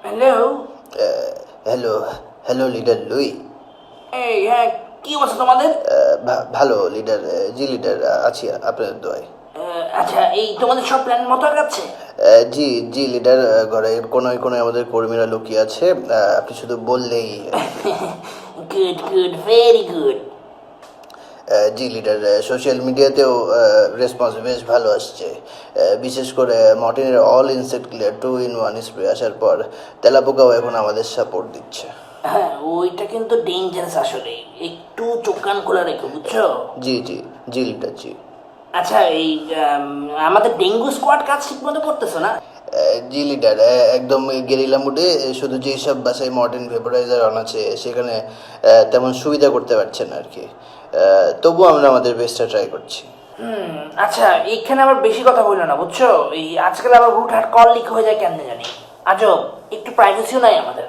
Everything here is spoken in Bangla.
হ্যালো। হ্যালো। হ্যালো লিডার লুই। এই হ্যাঁ, কি অবস্থা তোমাদের? ভালো লিডার। জি লিডার, আছি আপনাদের দোয়ায়। আচ্ছা, এই তোমাদের সব প্ল্যান মতো আগাচ্ছে? জি জি লিডার, ঘরের কোনায় কোনায় আমাদের কর্মীরা লুকিয়ে আছে, আপনি শুধু বললেই। Good good, very good. জি লিডার, সোশ্যাল মিডিয়াতেও রেসপন্স বেশ ভালো আসছে। বিশেষ করে মর্টিনের all insect clear 2-in-1 spray আসার পর তেলাপোকাও এখন আমাদের সাপোর্ট দিচ্ছে। হ্যাঁ, ওইটা কিন্তু ডেঞ্জারাস আসলে। একটু চোখ কান খোলা রেখো, বুঝছো? জি জি জি লিডার জি। আচ্ছা, এই আমাদের ডেঙ্গু স্কোয়াড কাজ ঠিক মতো করতেছো না? জি লিডার, একদম গেরিলা মুডে। শুধু যেই সব বাসায় মডার্ন ভেপোরাইজার অন আছে সেখানে তেমন সুবিধা করতে পারছে না আর কি। তবুও আমরা আমাদের বেস্টটা ট্রাই করছি। আচ্ছা, এইখানে আবার বেশি কথা বললো না, বুঝছো? এই আজকাল আবার হুটহাট কল লিক হয়ে যায় কেন জানি। আজব, একটু প্রাইভেসিও নাই আমাদের।